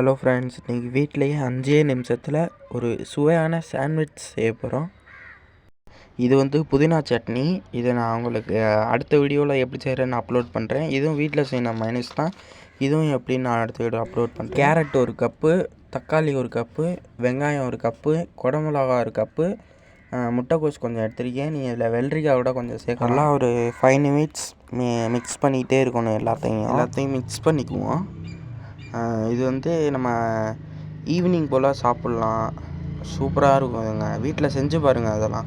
Hello friends, இன்றைக்கி வீட்டிலையே 5 நிமிஷத்தில் ஒரு சுவையான சாண்ட்விச் செய்ய போகிறோம். இது வந்து புதினா சட்னி. இதை நான் உங்களுக்கு அடுத்த வீடியோவில் எப்படி செய்கிறேன்னு அப்லோட் பண்ணுறேன். இதுவும் வீட்டில் செய்யணும் மைனஸ் தான். இதுவும் எப்படின்னு நான் அடுத்த வீடியோ அப்லோட் பண்ணுறேன். கேரட் 1 கப்பு, தக்காளி 1 கப்பு, வெங்காயம் 1 கப்பு, குடமிளகா 1 கப்பு, முட்டைக்கோஸ் கொஞ்சம் எடுத்துருக்கேன். நீங்கள் இதில் வெள்ளரிக்காய் கூட கொஞ்சம் சேர்க்கலாம். ஒரு 5 நிமிட்ஸ் மிக்ஸ் பண்ணிக்கிட்டே இருக்கணும். எல்லாத்தையும் மிக்ஸ் பண்ணிக்குவோம். இது வந்து நம்ம ஈவினிங் போல் சாப்பிட்லாம். சூப்பராக இருக்குங்க. வீட்டில் செஞ்சு பாருங்கள். அதெல்லாம்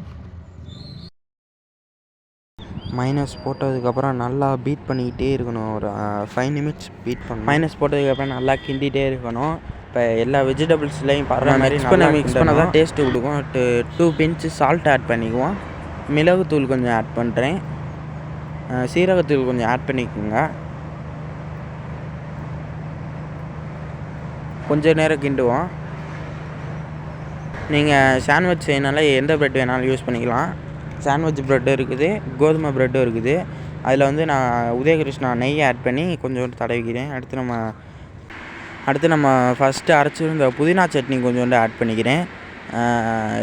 மைனஸ் போட்டதுக்கப்புறம் நல்லா பீட் பண்ணிக்கிட்டே இருக்கணும். ஒரு 5 நிமிட்ஸ் பீட் பண்ணணும். மைனஸ் போட்டதுக்கப்புறம் நல்லா கிண்டிகிட்டே இருக்கணும். இப்போ எல்லா வெஜிடபிள்ஸ்லேயும் படுற மாதிரி மிக்ஸ் பண்ண தான் டேஸ்ட்டு கொடுக்கும். 2 பிஞ்ச் சால்ட் ஆட் பண்ணிக்குவோம். மிளகுத்தூள் கொஞ்சம் ஆட் பண்ணுறேன். சீரகத்தூள் கொஞ்சம் ஆட் பண்ணிக்கோங்க. கொஞ்சம் நேரம் கிண்டுவோம். நீங்கள் சாண்ட்விச் செய்யனால எந்த ப்ரெட் வேணாலும் யூஸ் பண்ணிக்கலாம். சாண்ட்விச் ப்ரெட்டு இருக்குது, கோதுமை ப்ரெட்டும் இருக்குது. அதில் வந்து நான் உதயகிருஷ்ணா நெய் ஆட் பண்ணி கொஞ்சோண்டு தடவிக்கிறேன். அடுத்து நம்ம ஃபஸ்ட்டு அரைச்சிருந்த புதினா சட்னி கொஞ்சோண்டு ஆட் பண்ணிக்கிறேன்.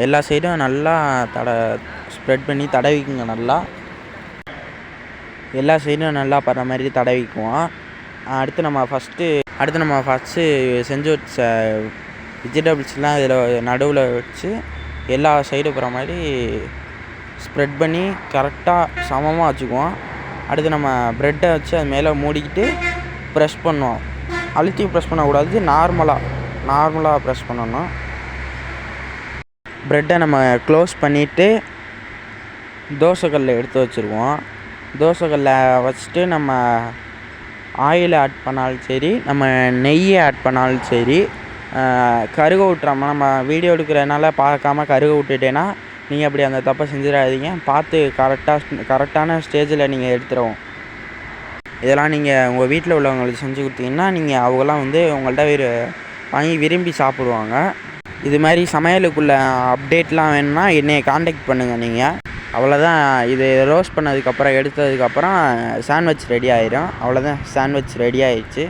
எல்லா சைடும் நல்லா ஸ்ப்ரெட் பண்ணி தடவிக்குங்க. எல்லா சைடும் நல்லா படுற மாதிரி தடவிக்குவோம். அடுத்து நம்ம ஃபஸ்ட்டு செஞ்சு வச்ச வெஜிடபிள்ஸ்லாம் இதில் நடுவில் வச்சு எல்லா சைடும் போகிற மாதிரி ஸ்ப்ரெட் பண்ணி கரெக்டாக சமமாக வச்சுக்குவோம். அடுத்து நம்ம ப்ரெட்டை வச்சு அது மேலே மூடிக்கிட்டு ப்ரெஸ் பண்ணுவோம். அழுத்தி ப்ரெஸ் பண்ணக்கூடாது, நார்மலாக ப்ரெஸ் பண்ணணும். ப்ரெட்டை நம்ம க்ளோஸ் பண்ணிவிட்டு தோசைக்கல்லை எடுத்து வச்சுருவோம். தோசைக்கல்லை வச்சுட்டு நம்ம ஆயில் ஆட் பண்ணாலும் சரி, நம்ம நெய்யை ஆட் பண்ணாலும் சரி, கருக விட்டுறாமல் நம்ம வீடியோ எடுக்கிறதுனால பார்க்காம கருக விட்டுட்டேன்னா நீங்கள் அப்படி அந்த தப்பை செஞ்சிடாதீங்க. பார்த்து கரெக்டான ஸ்டேஜில் நீங்கள் எடுத்துருவோம். இதெல்லாம் நீங்கள் உங்கள் வீட்டில் உள்ளவங்களுக்கு செஞ்சு கொடுத்தீங்கன்னா அவங்களாம் வந்து உங்கள்கிட்ட வாங்கி விரும்பி சாப்பிடுவாங்க. இது மாதிரி சமையலுக்குள்ள அப்டேட்லாம் வேணும்னா என்னையை காண்டாக்ட் பண்ணுங்கள். நீங்கள் அவ்வளோதான். இது ரோஸ்ட் பண்ணதுக்கப்புறம் எடுத்ததுக்கப்புறம் சாண்ட்விச் ரெடி ஆயிடும். அவ்வளோதான், சாண்ட்விச் ரெடி ஆயிடுச்சு.